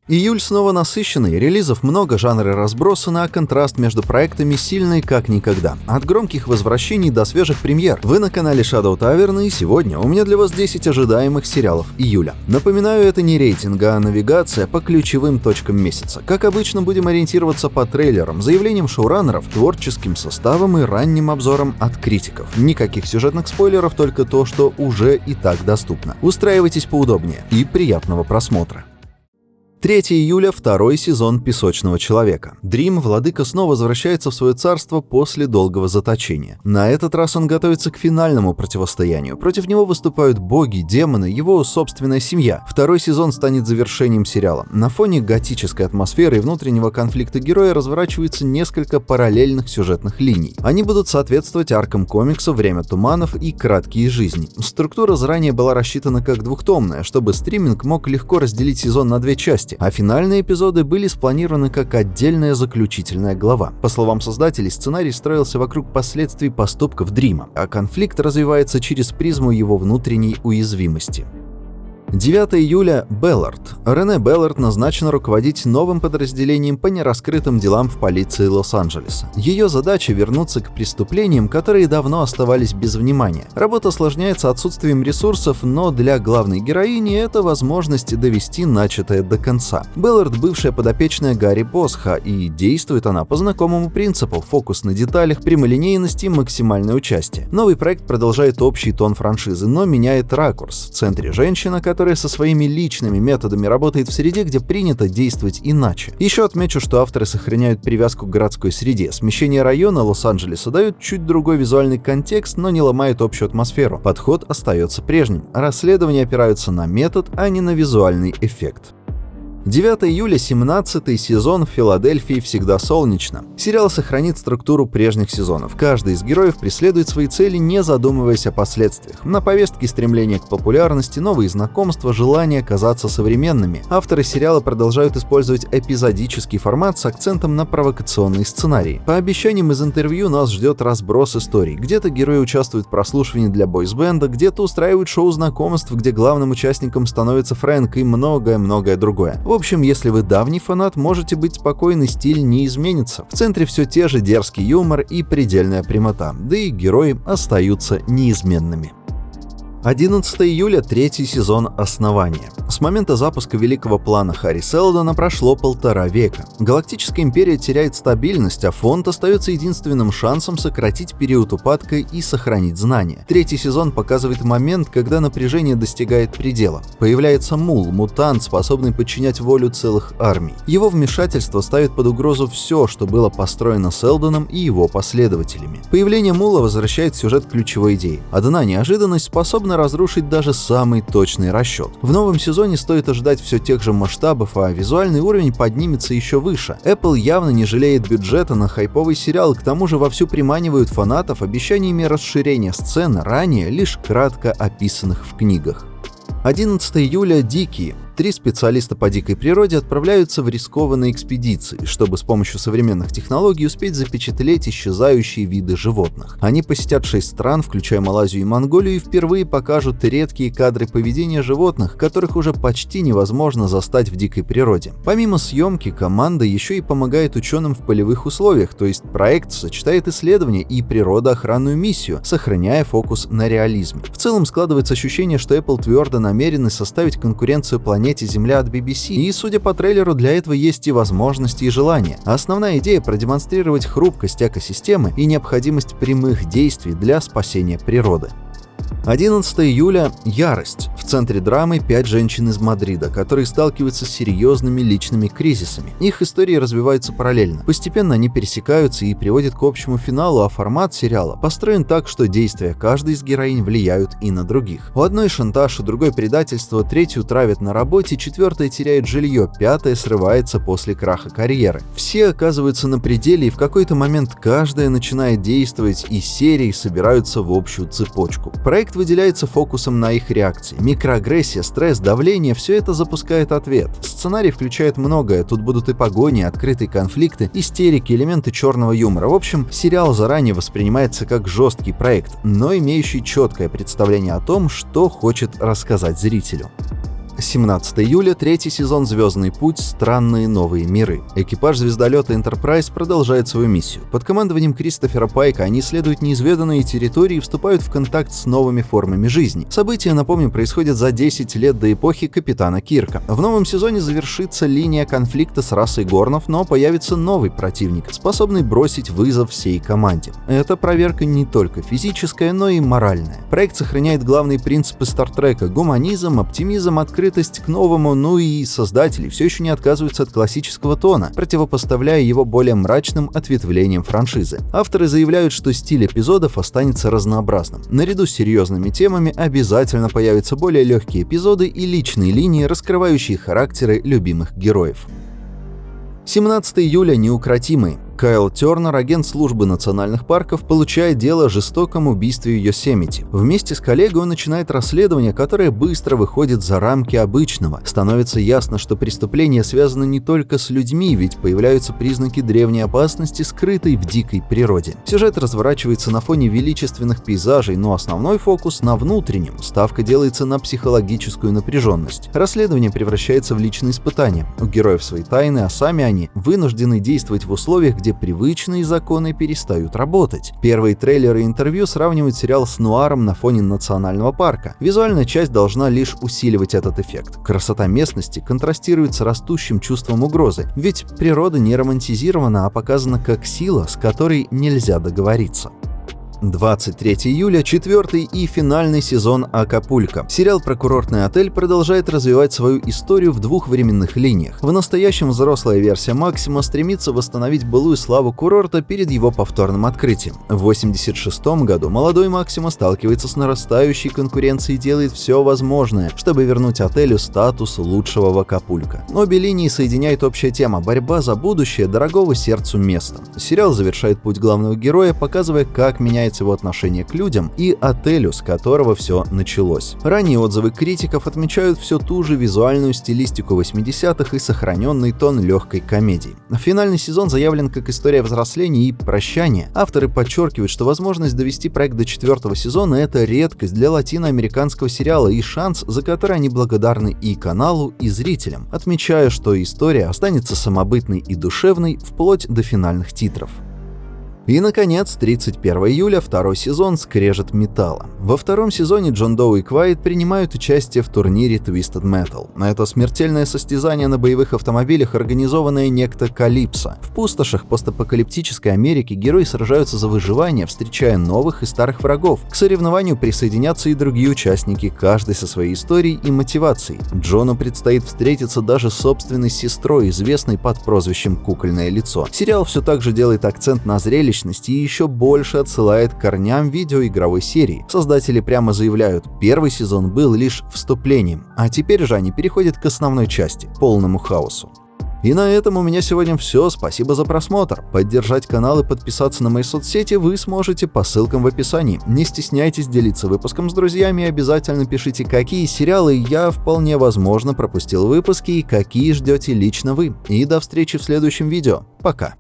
Июль снова насыщенный, релизов много, жанры разбросаны, а контраст между проектами сильный как никогда. От громких возвращений до свежих премьер. Вы на канале Shadow Tavern, и сегодня у меня для вас 10 ожидаемых сериалов июля. Напоминаю, это не рейтинг, а навигация по ключевым точкам месяца. Как обычно, будем ориентироваться по трейлерам, заявлениям шоураннеров, творческим составам и ранним обзорам от критиков. Никаких сюжетных спойлеров, только то, что уже и так доступно. Устраивайтесь поудобнее и приятного просмотра. 3 июля, второй сезон «Песочного человека». Дрим, владыка, снова возвращается в свое царство после долгого заточения. На этот раз он готовится к финальному противостоянию. Против него выступают боги, демоны, его собственная семья. Второй сезон станет завершением сериала. На фоне готической атмосферы и внутреннего конфликта героя разворачивается несколько параллельных сюжетных линий. Они будут соответствовать аркам комикса «Время туманов» и «Краткие жизни». Структура заранее была рассчитана как двухтомная, чтобы стриминг мог легко разделить сезон на две части, а финальные эпизоды были спланированы как отдельная заключительная глава. По словам создателей, сценарий строился вокруг последствий поступков Дрима, а конфликт развивается через призму его внутренней уязвимости. 9 июля. Беллард. Рене Беллард назначена руководить новым подразделением по нераскрытым делам в полиции Лос-Анджелеса. Ее задача — вернуться к преступлениям, которые давно оставались без внимания. Работа осложняется отсутствием ресурсов, но для главной героини это возможность довести начатое до конца. Беллард — бывшая подопечная Гарри Босха, и действует она по знакомому принципу: фокус на деталях, прямолинейность и максимальное участие. Новый проект продолжает общий тон франшизы, но меняет ракурс. В центре женщина, которая со своими личными методами работает в среде, где принято действовать иначе. Еще отмечу, что авторы сохраняют привязку к городской среде. Смещение района Лос-Анджелеса дает чуть другой визуальный контекст, но не ломает общую атмосферу. Подход остается прежним. Расследования опираются на метод, а не на визуальный эффект. 9 июля, 17-й сезон. В Филадельфии всегда солнечно. Сериал сохранит структуру прежних сезонов. Каждый из героев преследует свои цели, не задумываясь о последствиях. На повестке стремление к популярности, новые знакомства, желание казаться современными. Авторы сериала продолжают использовать эпизодический формат с акцентом на провокационные сценарии. По обещаниям из интервью нас ждет разброс историй. Где-то герои участвуют в прослушивании для бойсбенда, где-то устраивают шоу знакомств, где главным участником становится Фрэнк, и многое-многое другое. В общем, если вы давний фанат, можете быть спокойны, стиль не изменится. В центре все те же дерзкий юмор и предельная прямота, да и герои остаются неизменными. 11 июля, третий сезон «Основания». С момента запуска великого плана Харри Селдона прошло 1,5 века. Галактическая империя теряет стабильность, а фонд остается единственным шансом сократить период упадка и сохранить знания. Третий сезон показывает момент, когда напряжение достигает предела. Появляется Мул, мутант, способный подчинять волю целых армий. Его вмешательство ставит под угрозу все, что было построено Селдоном и его последователями. Появление Мула возвращает сюжет к ключевой идее. Одна неожиданность способна разрушить даже самый точный расчет. В новом сезоне стоит ожидать все тех же масштабов, а визуальный уровень поднимется еще выше. Apple явно не жалеет бюджета на хайповый сериал, к тому же вовсю приманивают фанатов обещаниями расширения сцен, ранее лишь кратко описанных в книгах. 11 июля. Дикие. 3 специалиста по дикой природе отправляются в рискованные экспедиции, чтобы с помощью современных технологий успеть запечатлеть исчезающие виды животных. Они посетят 6 стран, включая Малайзию и Монголию, и впервые покажут редкие кадры поведения животных, которых уже почти невозможно застать в дикой природе. Помимо съемки, команда еще и помогает ученым в полевых условиях, то есть проект сочетает исследования и природоохранную миссию, сохраняя фокус на реализме. В целом складывается ощущение, что Apple твердо намерены составить конкуренцию планете Земля от BBC, и, судя по трейлеру, для этого есть и возможности, и желания. Основная идея — продемонстрировать хрупкость экосистемы и необходимость прямых действий для спасения природы. 11 июля. Ярость. В центре драмы 5 женщин из Мадрида, которые сталкиваются с серьезными личными кризисами. Их истории развиваются параллельно. Постепенно они пересекаются и приводят к общему финалу, а формат сериала построен так, что действия каждой из героинь влияют и на других. У одной шантаж, у другой предательство, третью травят на работе, четвертая теряет жилье, пятая срывается после краха карьеры. Все оказываются на пределе, и в какой-то момент каждая начинает действовать, и серии собираются в общую цепочку. Проект выделяется фокусом на их реакции. Микроагрессия, стресс, давление — все это запускает ответ. Сценарий включает многое. Тут будут и погони, открытые конфликты, истерики, элементы черного юмора. В общем, сериал заранее воспринимается как жесткий проект, но имеющий четкое представление о том, что хочет рассказать зрителю. 17 июля, третий сезон «Звездный путь. Странные новые миры». Экипаж звездолета Enterprise продолжает свою миссию. Под командованием Кристофера Пайка они исследуют неизведанные территории и вступают в контакт с новыми формами жизни. События, напомним, происходят за 10 лет до эпохи Капитана Кирка. В новом сезоне завершится линия конфликта с расой Горнов, но появится новый противник, способный бросить вызов всей команде. Эта проверка не только физическая, но и моральная. Проект сохраняет главные принципы Стартрека: гуманизм, оптимизм, открытость к новому, ну и создатели все еще не отказываются от классического тона, противопоставляя его более мрачным ответвлениям франшизы. Авторы заявляют, что стиль эпизодов останется разнообразным. Наряду с серьезными темами обязательно появятся более легкие эпизоды и личные линии, раскрывающие характеры любимых героев. 17 июля. Неукротимые. Кайл Тернер, агент службы национальных парков, получает дело о жестоком убийстве Йосемити. Вместе с коллегой он начинает расследование, которое быстро выходит за рамки обычного. Становится ясно, что преступление связано не только с людьми, ведь появляются признаки древней опасности, скрытой в дикой природе. Сюжет разворачивается на фоне величественных пейзажей, но основной фокус на внутреннем. Ставка делается на психологическую напряженность. Расследование превращается в личное испытание. У героев свои тайны, а сами они вынуждены действовать в условиях, где привычные законы перестают работать. Первые трейлеры и интервью сравнивают сериал с нуаром на фоне национального парка. Визуальная часть должна лишь усиливать этот эффект. Красота местности контрастирует с растущим чувством угрозы, ведь природа не романтизирована, а показана как сила, с которой нельзя договориться. 23 июля, четвертый и финальный сезон «Акапулько». Сериал про курортный отель продолжает развивать свою историю в двух временных линиях. В настоящем взрослая версия Максима стремится восстановить былую славу курорта перед его повторным открытием. В 1986 году молодой Максима сталкивается с нарастающей конкуренцией и делает все возможное, чтобы вернуть отелю статус лучшего в Акапулько. Обе линии соединяет общая тема – борьба за будущее дорогого сердцу места. Сериал завершает путь главного героя, показывая, как меняется его отношение к людям и отелю, с которого все началось. Ранние отзывы критиков отмечают все ту же визуальную стилистику 80-х и сохраненный тон легкой комедии. Финальный сезон заявлен как история взросления и прощания. Авторы подчеркивают, что возможность довести проект до 4-го сезона – это редкость для латиноамериканского сериала и шанс, за который они благодарны и каналу, и зрителям, отмечая, что история останется самобытной и душевной вплоть до финальных титров. И, наконец, 31 июля, второй сезон «Скрежет металла». Во втором сезоне Джон Доу и Квайт принимают участие в турнире Twisted Metal. Это смертельное состязание на боевых автомобилях, организованное некто Калипсо. В пустошах постапокалиптической Америки герои сражаются за выживание, встречая новых и старых врагов. К соревнованию присоединятся и другие участники, каждый со своей историей и мотивацией. Джону предстоит встретиться даже с собственной сестрой, известной под прозвищем «Кукольное лицо». Сериал все так же делает акцент на зрелище и еще больше отсылает к корням видеоигровой серии. Создатели прямо заявляют, первый сезон был лишь вступлением, а теперь же они переходят к основной части, полному хаосу. И на этом у меня сегодня все. Спасибо за просмотр. Поддержать канал и подписаться на мои соцсети вы сможете по ссылкам в описании. Не стесняйтесь делиться выпуском с друзьями и обязательно пишите, какие сериалы я вполне возможно пропустил выпуски и какие ждете лично вы. И до встречи в следующем видео. Пока.